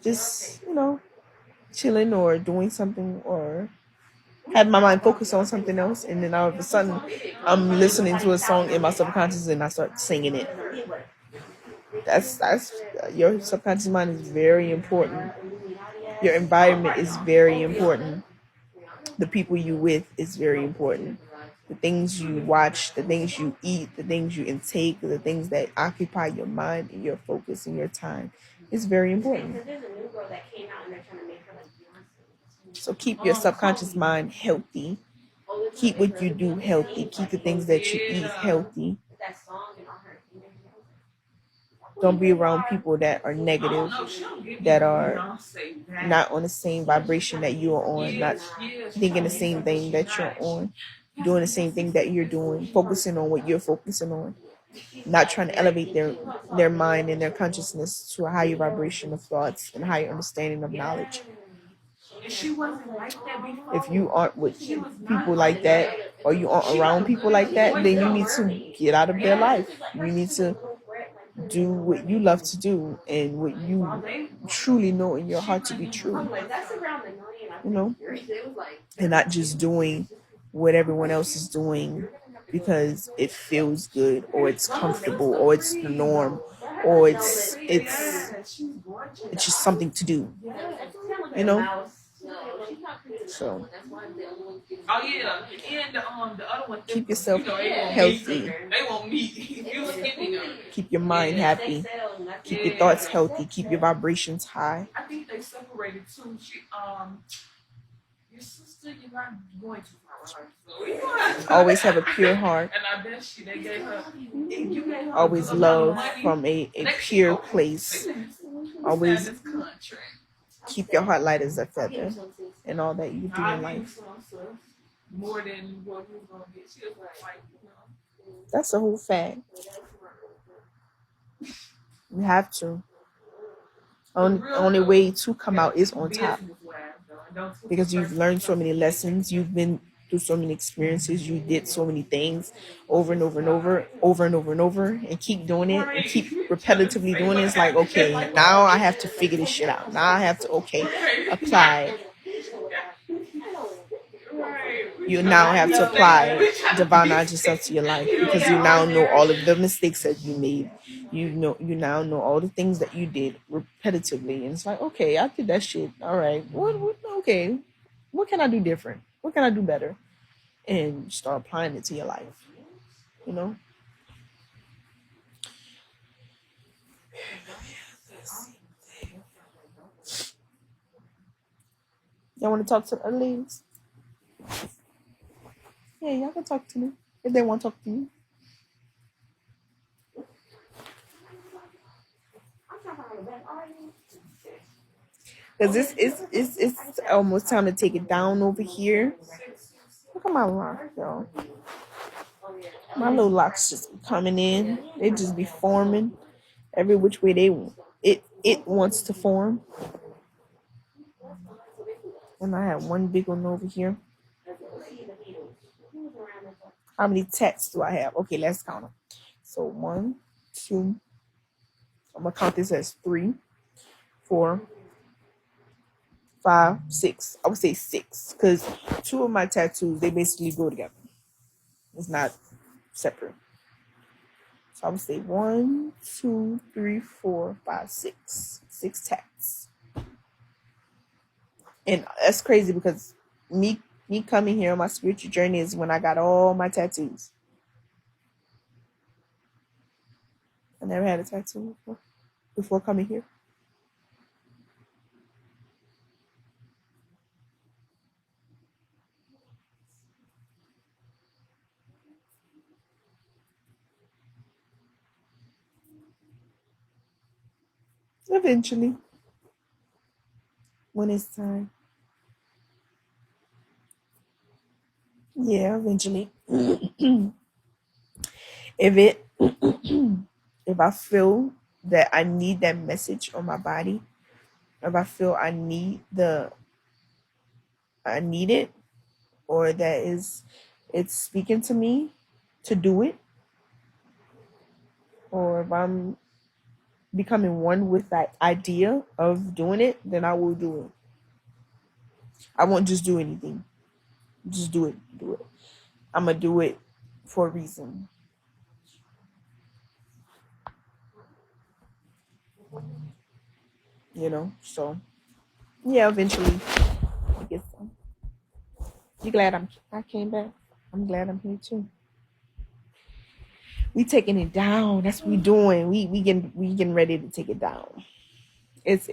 just, chilling or doing something, or had my mind focused on something else, and then all of a sudden I'm listening to a song in my subconscious and I start singing it. That's Your subconscious mind is very important. Your environment is very important. The people you with is very important. The things you watch, the things you eat, the things you intake, the things that occupy your mind and your focus and your time is very important. So keep your subconscious mind healthy. Keep what you do healthy. Keep the things that you eat healthy. Don't be around people that are negative, that are not on the same vibration that you are on, not thinking the same thing that you're on, doing the same thing that you're doing, focusing on what you're focusing on, not trying to elevate their mind and their consciousness to a higher vibration of thoughts and higher understanding of knowledge. If you aren't with people like that, or you aren't around people like that, then you need to get out of their life. You need to do what you love to do and what you truly know in your heart to be true, and not just doing what everyone else is doing because it feels good or it's comfortable or it's the norm or it's just something to do, you know so keep yourself healthy. Keep your mind happy. Keep your thoughts healthy. Keep your vibrations high. I think they separated too. Your sister, you're not going too far. Always have a pure heart. And I bet they gave her. Always love from a pure place. Always keep your heart light as a feather in all that you do in life. More than what you're gonna get. She was like, that's a whole fact. You have to. Only way to come out is on top, because you've learned so many lessons. You've been through so many experiences. You did so many things over and over and over, over and over and over, and keep doing it and keep repetitively doing it. It's like, okay, now I have to figure this shit out. Now I have to, apply. You now have to apply divine knowledge yourself to your life, because you now know all of the mistakes that you made. You now know all the things that you did repetitively, and it's like, okay, I did that shit. All right, okay, what can I do different? What can I do better? And start applying it to your life. Y'all want to talk to the other ladies? Yeah, y'all can talk to me if they want to talk to you. Because it's almost time to take it down over here. Look at my lock, y'all. My little locks just be coming in. They just be forming every which way it wants to form. And I have one big one over here. How many tats do I have? Okay, let's count them. So 1, 2. I'm gonna count this as 3, 4, 5, 6. I would say 6, because 2 of my tattoos, they basically go together. It's not separate. So I would say 1, 2, 3, 4, 5, 6. 6 tats. And that's crazy, because me coming here on my spiritual journey is when I got all my tattoos. I never had a tattoo before coming here. Eventually, when it's time. Yeah, eventually. if I feel that I need that message on my body, if I feel I need it, or that it's speaking to me to do it, or if I'm becoming one with that idea of doing it, then I will do it. I won't just do anything. Just do it. Do it. I'm gonna do it for a reason. So yeah, eventually I guess so. You glad I came back? I'm glad I'm here too. We taking it down. That's what we doing. We getting ready to take it down. It's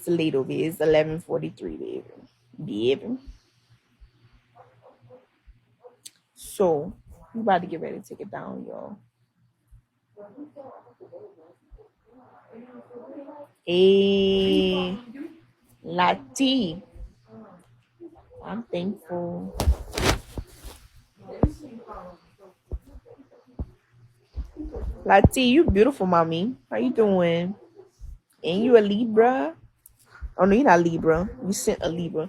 late over here. It's 11:43, baby. Baby. So we about to get ready to take it down, y'all. Hey, Lati. I'm thankful. Lati, you beautiful, mommy. How you doing? Ain't you a Libra? Oh no, you're not Libra. You sent a Libra.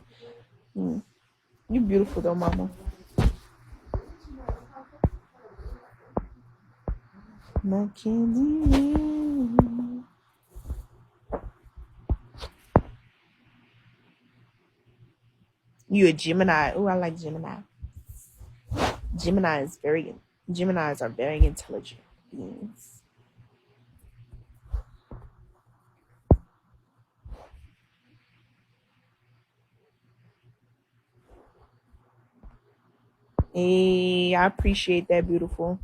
Hmm. You beautiful though, mama. My candy. You a Gemini. Oh, I like Gemini. Gemini is very Geminis are very intelligent beings. Hey, I appreciate that, beautiful.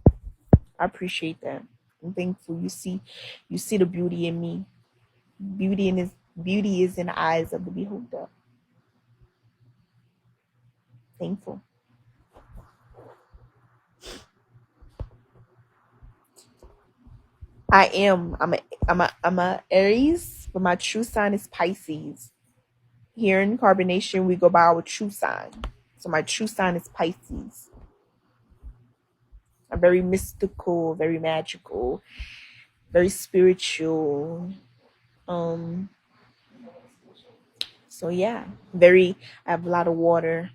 I appreciate that. I'm thankful. You see the beauty in me. Beauty is in the eyes of the beholder. Thankful. I am. I'm a Aries, but my true sign is Pisces. Here in Carbonation, we go by our true sign. So my true sign is Pisces. I'm very mystical, very magical, very spiritual. Um. So yeah, I have a lot of water,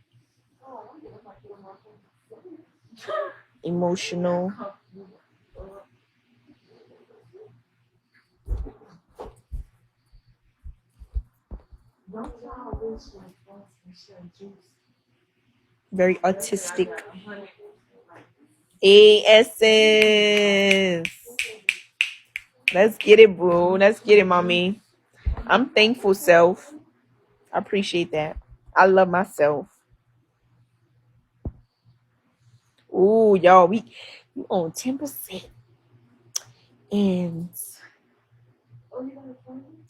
emotional. Very artistic. ASS. Let's get it, bro. Let's get it, mommy. I'm thankful, self. I appreciate that. I love myself. Ooh, y'all, we on 10%. And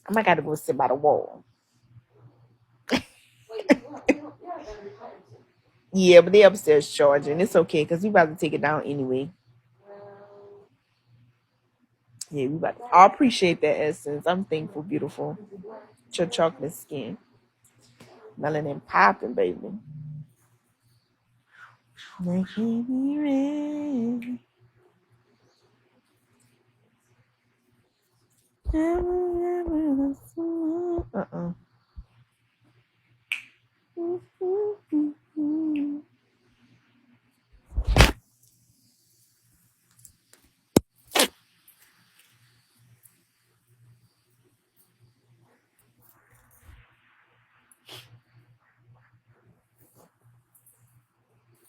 I might gotta go sit by the wall. Yeah, but they upstairs charging. It's okay because we about to take it down anyway. Yeah, we about to, I appreciate that essence. I'm thankful, beautiful. Your chocolate skin. Melanin popping, baby. Making me red. Uh-uh.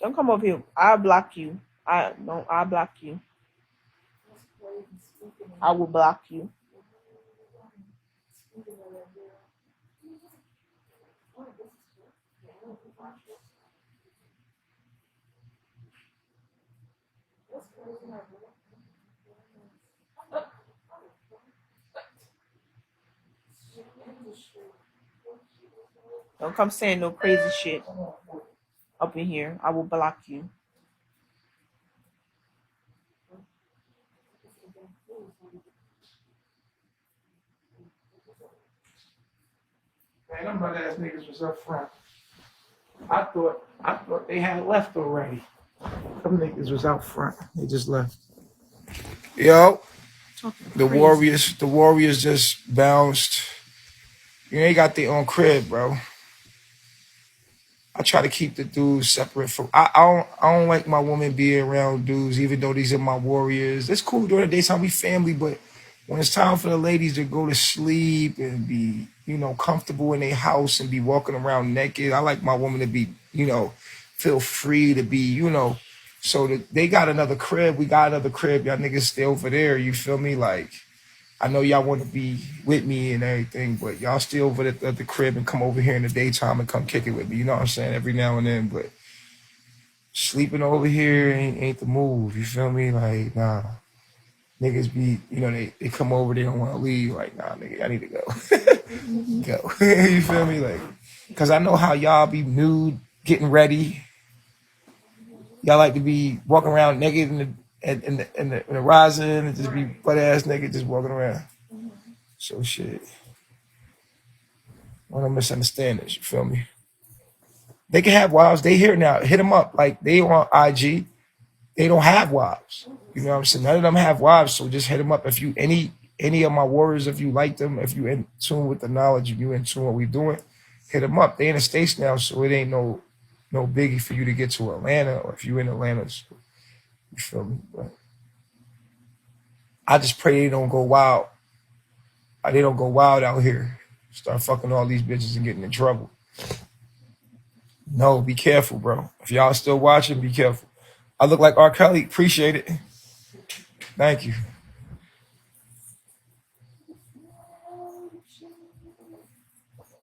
Don't come over here. I'll block you. I'll block you. I will block you. Don't come saying no crazy shit up in here. I will block you. Man, them mother ass niggas was up front. I thought they had left already. Them niggas was out front. They just left. Yo, the Warriors just bounced. They got their own crib, bro. I try to keep the dudes separate from. I don't like my woman being around dudes, even though these are my Warriors. It's cool during the daytime, we family, but When it's time for the ladies to go to sleep and be, comfortable in their house and be walking around naked, I like my woman to be, feel free to be, so that they got another crib, we got another crib, y'all niggas stay over there, you feel me? Like, I know y'all want to be with me and everything, but y'all stay over at the crib and come over here in the daytime and come kick it with me, you know what I'm saying? Every now and then, but sleeping over here ain't the move, you feel me? Like, nah. Niggas be, they come over, they don't want to leave. Like, nah, nigga, I need to go. Go. You feel me? Like, because I know how y'all be nude, getting ready. Y'all like to be walking around naked in the rising and just be butt ass naked just walking around. So shit. I don't misunderstand this, you feel me? They can have wives. They here now. Hit them up. Like, they on IG. They don't have wives. You know what I'm saying? None of them have wives, so just hit them up. If you any of my warriors, if you like them, if you in tune with the knowledge, if you in tune what we doing, hit them up. They in the States now, so it ain't no biggie for you to get to Atlanta, or if you in Atlanta, so, you feel me? But I just pray they don't go wild. They don't go wild out here. Start fucking all these bitches and getting in trouble. No, be careful, bro. If y'all still watching, be careful. I look like R. Kelly. Appreciate it. Thank you.